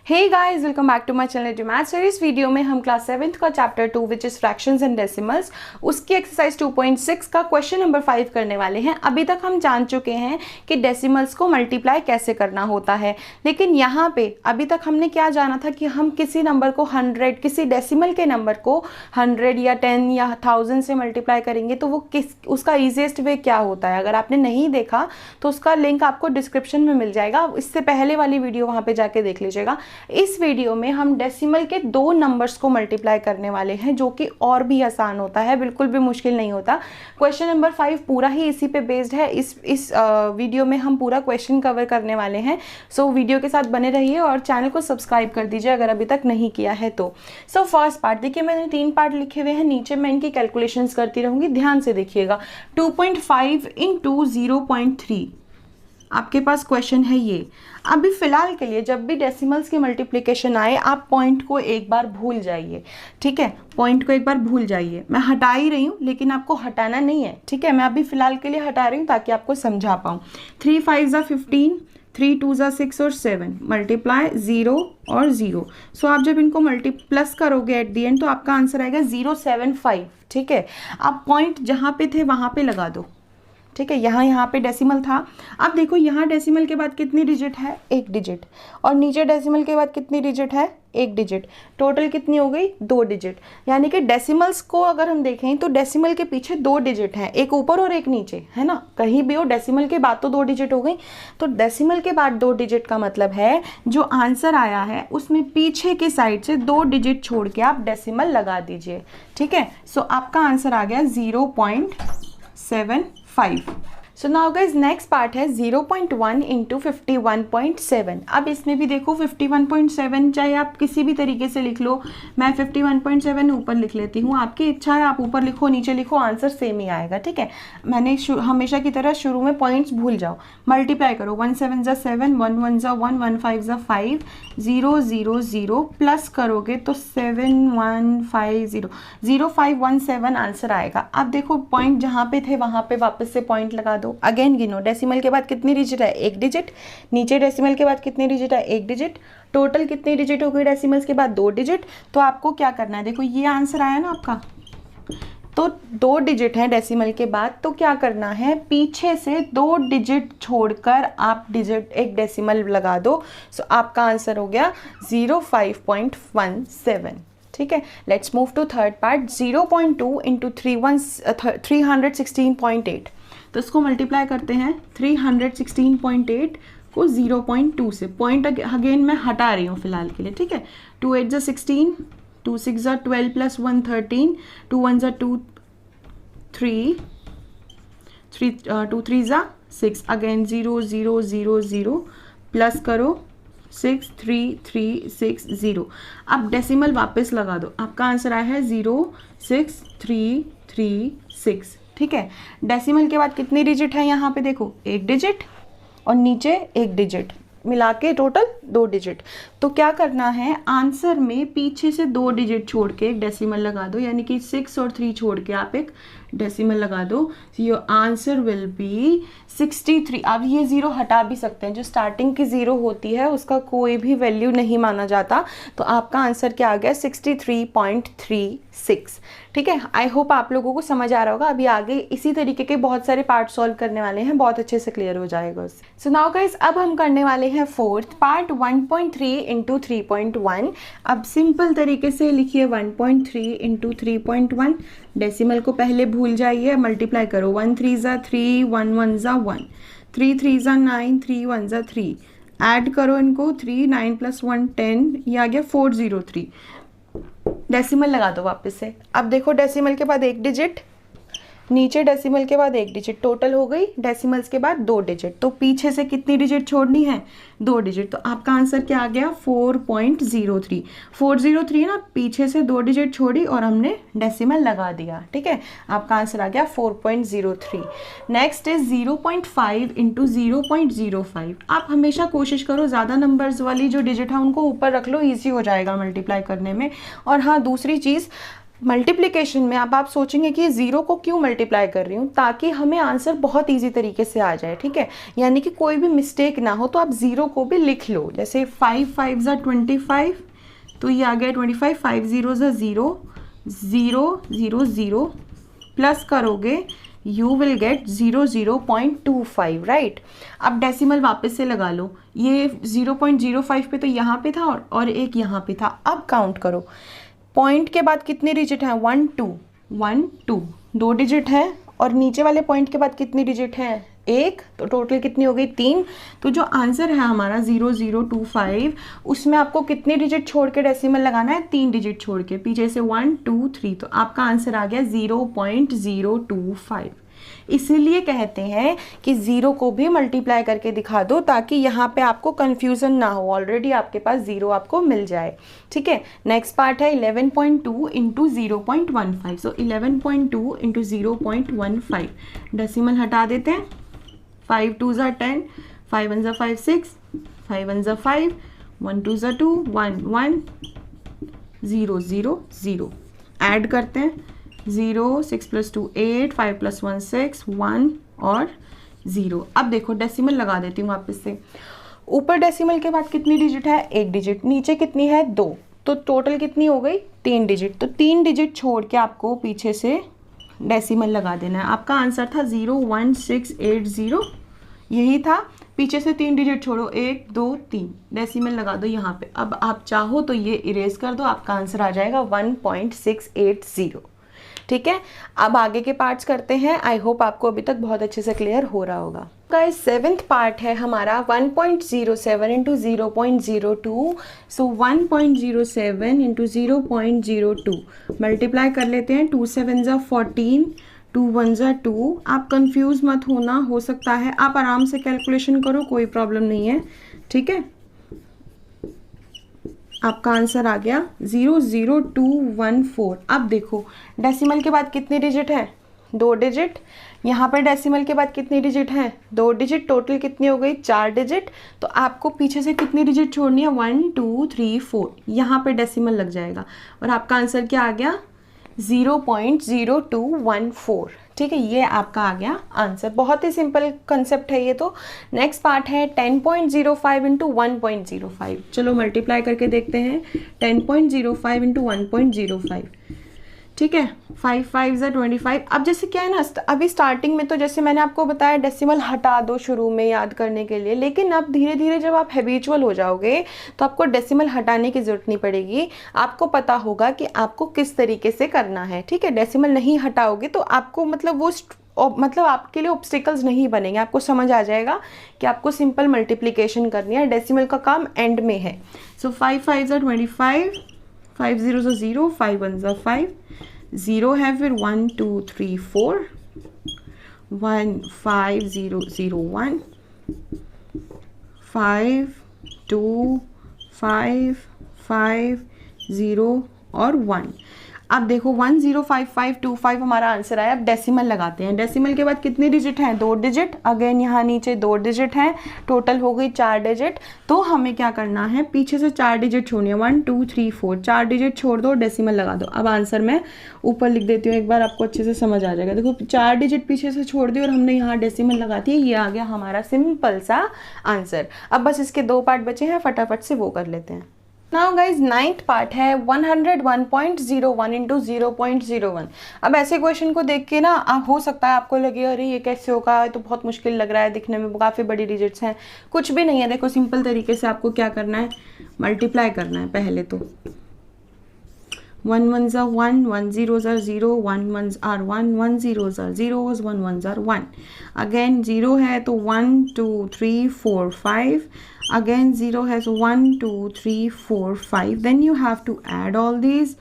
Hey guys, welcome back to my channel math series. Video में हम class 7th का chapter 2 which is fractions and decimals उसकी exercise 2.6 का question number 5 करने वाले हैं। अभी तक हम जान चुके हैं कि डेसिमल्स को मल्टीप्लाई कैसे करना होता है, लेकिन यहाँ पे अभी तक हमने क्या जाना था कि हम किसी नंबर को 100, किसी डेसिमल के नंबर को 100 या 10 या 1000 से मल्टीप्लाई करेंगे तो वो उसका ईजीएस्ट वे क्या होता है। अगर आपने नहीं देखा तो उसका लिंक आपको डिस्क्रिप्शन में मिल जाएगा, इससे पहले वाली वीडियो वहाँ पे जाके देख लीजिएगा। इस वीडियो में हम डेसिमल के दो नंबर्स को मल्टीप्लाई करने वाले हैं, जो कि और भी आसान होता है, बिल्कुल भी मुश्किल नहीं होता। क्वेश्चन नंबर 5 पूरा ही इसी पे बेस्ड है। इस वीडियो में हम पूरा क्वेश्चन कवर करने वाले हैं। सो वीडियो के साथ बने रहिए और चैनल को सब्सक्राइब कर दीजिए अगर अभी तक नहीं किया है तो। सो फर्स्ट पार्ट देखिए, मैंने 3 पार्ट लिखे हुए हैं, नीचे मैं इनकी कैलकुलेशंस करती रहूंगी, ध्यान से देखिएगा। 2.5 इंटू 0.3 आपके पास क्वेश्चन है ये। अभी फिलहाल के लिए जब भी डेसिमल्स की मल्टीप्लिकेशन आए आप पॉइंट को एक बार भूल जाइए, ठीक है। पॉइंट को एक बार भूल जाइए। मैं हटा ही रही हूँ लेकिन आपको हटाना नहीं है, ठीक है। मैं अभी फिलहाल के लिए हटा रही हूँ ताकि आपको समझा पाऊँ। 3 5 ज़ा 15, 3 2 ज़ा 6 और 7 मल्टीप्लाई 0 और 0। सो आप जब इनको प्लस करोगे एट दी एंड तो आपका आंसर आएगा 075, ठीक है। आप पॉइंट जहाँ पे थे वहाँ पे लगा दो, ठीक है। यहाँ पे डेसिमल था। अब देखो यहाँ डेसिमल के बाद कितनी डिजिट है, 1 डिजिट, और नीचे डेसिमल के बाद कितनी डिजिट है, 1 डिजिट। टोटल कितनी हो गई, 2 डिजिट। यानी कि डेसिमल्स को अगर हम देखें तो डेसिमल के पीछे 2 डिजिट हैं, एक ऊपर और एक नीचे, है ना। कहीं भी हो डेसिमल के बाद तो 2 डिजिट हो गई। तो डेसिमल के बाद 2 डिजिट का मतलब है जो आंसर आया है उसमें पीछे की साइड से 2 डिजिट छोड़ के आप डेसिमल लगा दीजिए, ठीक है। सो आपका आंसर आ गया 0.75। So now guys next part है 0.1 इंटू 51.7। अब इसमें भी देखो 51.7 चाहे आप किसी भी तरीके से लिख लो, मैं 51.7 ऊपर लिख लेती हूँ, आपकी इच्छा है आप ऊपर लिखो नीचे लिखो, आंसर सेम ही आएगा, ठीक है। मैंने हमेशा की तरह शुरू में पॉइंट्स भूल जाओ, मल्टीप्लाई करो। 1 7 ज़ा 7, 1 1 ज़ा 1, 1 5 ज़ा 5, 0 0 0 प्लस करोगे तो 7150 0517 आंसर आएगा। अब देखो पॉइंट जहाँ पे थे वहाँ पे वापस से पॉइंट लगा दो। अगेन गिनो, डेसिमल के बाद कितनी डिजिट है, 1 डिजिट। नीचे डेसिमल के बाद कितनी डिजिट है, 1 डिजिट। टोटल कितनी डिजिट हो गई डेसिमल्स के बाद, 2 डिजिट। तो आपको क्या करना है, देखो ये आंसर आया ना आपका, तो 2 डिजिट है डेसिमल के बाद, तो क्या करना है, पीछे से 2 डिजिट छोड़कर आप एक डेसिमल लगा दो। सो आपका आंसर हो गया 05.17, ठीक है। Let's move to third part. 0.2 into 316.8। तो इसको मल्टीप्लाई करते हैं 316.8 को 0.2 से। पॉइंट अगेन मैं हटा रही हूँ फिलहाल के लिए, ठीक है। 2 8 ज़ा 16, 2 6 ज़ा 12 प्लस 1 13, 2 1 ज़ा 2 3, 2 3 ज़ा 6, अगेन 0 0 0 0 प्लस करो 6 3 3 6 0। अब डेसिमल वापस लगा दो, आपका आंसर आया है 06336, ठीक है। डेसिमल के बाद कितनी डिजिट है यहाँ पे देखो, 1 डिजिट और नीचे 1 डिजिट, मिला के टोटल 2 डिजिट। तो क्या करना है, आंसर में पीछे से 2 डिजिट छोड़ के एक डेसिमल लगा दो, यानी कि 6 और 3 छोड़ के आप एक डेसिमल लगा दो। Your answer will be 63। अब ये 0 हटा भी सकते हैं, जो स्टार्टिंग की 0 होती है उसका कोई भी वैल्यू नहीं माना जाता। तो आपका आंसर क्या आ गया, 63.36, ठीक है। आई होप आप लोगों को समझ आ रहा होगा। अभी आगे इसी तरीके के बहुत सारे पार्ट सॉल्व करने वाले हैं, बहुत अच्छे से क्लियर हो जाएगा उससे। सो नाउ गाइस अब हम करने वाले हैं फोर्थ पार्ट 1.3 इंटू 3.1। अब सिंपल तरीके से लिखिए 1.3 इंटू 3.1। डेसिमल को पहले भूल जाइए, मल्टीप्लाई करो। 1 3 ज़ा 3, 1 1 ज़ा 1, 3 3 ज़ा 9, 3 1 ज़ा 3। ऐड करो इनको, 3 9 प्लस 1 10, ये आ गया 403। डेसिमल लगा दो वापस से। अब देखो डेसिमल के बाद 1 डिजिट, नीचे डेसिमल के बाद 1 डिजिट, टोटल हो गई डेसिमल्स के बाद 2 डिजिट। तो पीछे से कितनी डिजिट छोड़नी है, 2 डिजिट। तो आपका आंसर क्या आ गया, 4.03। 403 ना, पीछे से 2 डिजिट छोड़ी और हमने डेसिमल लगा दिया, ठीक है। आपका आंसर आ गया 4.03। Next is 0.5 into 0.05। आप हमेशा कोशिश करो ज़्यादा नंबर्स वाली जो डिजिट है उनको ऊपर रख लो, ईजी हो जाएगा मल्टीप्लाई करने में। और हाँ, दूसरी चीज़, मल्टीप्लिकेशन में अब आप सोचेंगे कि ज़ीरो को क्यों मल्टीप्लाई कर रही हूँ, ताकि हमें आंसर बहुत इजी तरीके से आ जाए, ठीक है, यानी कि कोई भी मिस्टेक ना हो। तो आप ज़ीरो को भी लिख लो, जैसे 5 5 ज़ा 25, तो ये आ गया 25, 5 0 ज़ा 0, 0 0 0 प्लस करोगे यू विल गेट 0.25, राइट। अब डेसिमल वापस से लगा लो, ये 0.05 पे तो यहाँ पे था और एक यहाँ पे था। अब काउंट करो, पॉइंट के बाद कितने डिजिट हैं, 1 2 1 2, 2 डिजिट है, और नीचे वाले पॉइंट के बाद कितनी डिजिट है, 1, तो टोटल कितनी हो गई, 3। तो जो आंसर है हमारा 0025, उसमें आपको कितने डिजिट छोड़ के डेसिमल लगाना है, 3 डिजिट छोड़ के, पीछे से 1 2 3, तो आपका आंसर आ गया 0.025। इसीलिए कहते हैं कि ज़ीरो को भी मल्टीप्लाई करके दिखा दो, ताकि यहाँ पे आपको कंफ्यूजन ना हो, ऑलरेडी आपके पास ज़ीरो आपको मिल जाए, ठीक है। नेक्स्ट पार्ट है 11.2 इंटू 0.15। सो 11.2 इंटू 0.15, डेसिमल हटा देते हैं, 5 2 ज़ा 10, 5 1 ज़ा 5 6, 5 1 ज़ा 5, 1 2 ज़ा 2, 1 1 0 0 0, ऐड करते हैं, 0 6 + 2 8, 5 + 1 6, 1 और 0। अब देखो डेसिमल लगा देती हूँ वापस से। ऊपर डेसिमल के बाद कितनी डिजिट है, 1 डिजिट, नीचे कितनी है, 2, तो टोटल कितनी हो गई, 3 डिजिट। तो 3 डिजिट छोड़ के आपको पीछे से डेसिमल लगा देना है। आपका आंसर था 01680, यही था। पीछे से 3 डिजिट छोड़ो, 1 2 3, डेसिमल लगा दो यहाँ पे। अब आप चाहो तो ये इरेज कर दो, आपका आंसर आ जाएगा 1.680, ठीक है। अब आगे के पार्ट्स करते हैं। आई होप आपको अभी तक बहुत अच्छे से क्लियर हो रहा होगा। गाइस 7th पार्ट है हमारा 1.07 इंटू 0.02। सो 1.07 इंटू 0.02 मल्टीप्लाई कर लेते हैं, 2 7 ज़ा 14, 2 1 ज़ा 2। आप कंफ्यूज मत होना, हो सकता है आप आराम से कैलकुलेशन करो, कोई प्रॉब्लम नहीं है, ठीक है। आपका आंसर आ गया 00214। अब देखो डेसिमल के बाद कितने डिजिट है, 2 डिजिट। यहाँ पर डेसिमल के बाद कितनी डिजिट है, 2 डिजिट। टोटल कितनी हो गई, 4 डिजिट। तो आपको पीछे से कितनी डिजिट छोड़नी है, 1 2 3 4, यहाँ पे डेसिमल लग जाएगा और आपका आंसर क्या आ गया, 0.0214, ठीक है। ये आपका आ गया आंसर। बहुत ही सिंपल कंसेप्ट है ये तो। नेक्स्ट पार्ट है 10.05 इंटू 1.05। चलो मल्टीप्लाई करके देखते हैं, 10.05 इंटू 1.05, ठीक है। 5 5 ज़ा 25। अब जैसे क्या है ना, अभी स्टार्टिंग में तो जैसे मैंने आपको बताया डेसिमल हटा दो शुरू में याद करने के लिए, लेकिन अब धीरे धीरे जब आप हैबिचुअल हो जाओगे तो आपको डेसिमल हटाने की ज़रूरत नहीं पड़ेगी। आपको पता होगा कि आपको किस तरीके से करना है, ठीक है। डेसिमल नहीं हटाओगे तो आपको मतलब आपके लिए ऑब्स्टिकल्स नहीं बनेंगे, आपको समझ आ जाएगा कि आपको सिंपल मल्टीप्लिकेशन करनी है, डेसिमल का काम एंड में है। सो 5 5 ज़ा 25, 5 0 ज़ा 0, 5 1 ज़ा 5, 0 है फिर 1 2 3 4, 1 5 0 0 1, 5 2 5 5 0 और 1। अब देखो 105525 हमारा आंसर आया। अब डेसिमल लगाते हैं। डेसिमल के बाद कितनी डिजिट हैं, 2 डिजिट। अगेन यहाँ नीचे 2 डिजिट हैं, टोटल हो गई 4 डिजिट। तो हमें क्या करना है, पीछे से 4 डिजिट छोड़नी है, 1 2 3 4, 4 डिजिट छोड़ दो, डेसिमल लगा दो। अब आंसर मैं ऊपर लिख देती हूँ, एक बार आपको अच्छे से समझ आ जाएगा। देखो 4 डिजिट पीछे से छोड़ दी और हमने यहाँ डेसिमल लगाती है, ये आ गया हमारा सिंपल सा आंसर। अब बस इसके 2 पार्ट बचे हैं, फटाफट से वो कर लेते हैं। नाउ गाइज 9th पार्ट है 101.01 इंटू 0.01। अब ऐसे क्वेश्चन को देख के ना हो सकता है आपको लगे अरे ये कैसे होगा, तो बहुत मुश्किल लग रहा है, दिखने में काफ़ी बड़ी डिजिट्स हैं। कुछ भी नहीं है, देखो सिंपल तरीके से आपको क्या करना है, मल्टीप्लाई करना है पहले तो। 1 1 ज़ा 1, 1 0 ज़ा 0, 1 1 आर 1, 1 0 ज़ा 0, 1 1 ज़ा 1। अगेन 0 है तो 1 2 3 4 5, again 0 has 1 2 3 4 5, then you have to add all these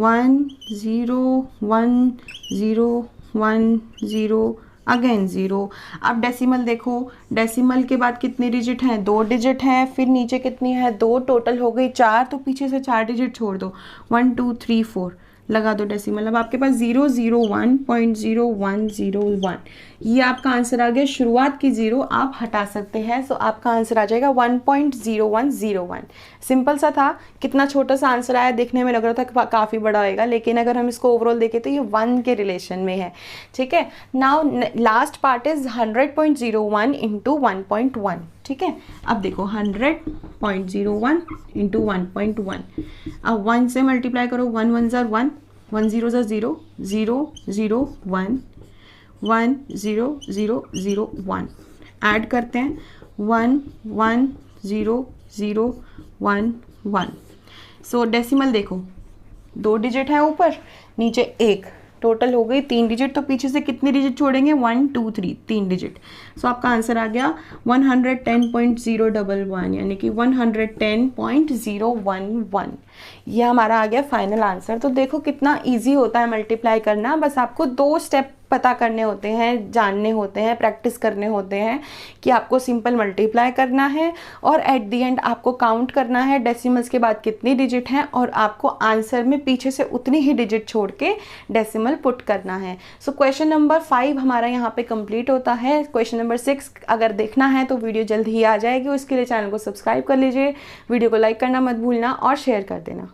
1 0 1 0 1 0 again 0। अब डेसिमल देखो, डेसिमल के बाद कितनी डिजिट हैं, 2 डिजिट हैं, फिर नीचे कितनी है 2, टोटल हो गई 4, तो पीछे से 4 डिजिट छोड़ दो, 1 2 3 4, लगा दो डेसिमल। अब आपके पास 001.0101 ये आपका आंसर आ गया। शुरुआत की 0 आप हटा सकते हैं, सो आपका आंसर आ जाएगा 1.0101। सिंपल सा था, कितना छोटा सा आंसर आया, देखने में लग रहा था कि काफ़ी बड़ा होएगा, लेकिन अगर हम इसको ओवरऑल देखें तो ये 1 के रिलेशन में है। ठीक है, now last part is 100.01 into 1.1। ठीक है, अब देखो 100.01 इंटू 1.1। अब 1 से मल्टीप्लाई करो, 1 1 ज़ा 1, 1 0 ज़ा 0, 0 0 1, 1 0 0 0 1। ऐड करते हैं 1 1 0 0 1 1। सो डेसिमल देखो, 2 डिजिट है ऊपर, नीचे 1, टोटल हो गई 3 डिजिट। तो पीछे से कितने डिजिट छोड़ेंगे, 1 2 3, 3 डिजिट। सो आपका आंसर आ गया 110.011, यानी कि 110.011। ये हमारा आ गया फाइनल आंसर। तो देखो कितना इजी होता है मल्टीप्लाई करना, बस आपको 2 स्टेप पता करने होते हैं, जानने होते हैं, प्रैक्टिस करने होते हैं कि आपको सिंपल मल्टीप्लाई करना है और एट द एंड आपको काउंट करना है डेसिमल्स के बाद कितनी डिजिट हैं, और आपको आंसर में पीछे से उतनी ही डिजिट छोड़ के डेसिमल पुट करना है। सो क्वेश्चन नंबर 5 हमारा यहाँ पे कंप्लीट होता है। क्वेश्चन नंबर 6 अगर देखना है तो वीडियो जल्द ही आ जाएगी, उसके लिए चैनल को सब्सक्राइब कर लीजिए, वीडियो को लाइक करना मत भूलना और शेयर कर देना।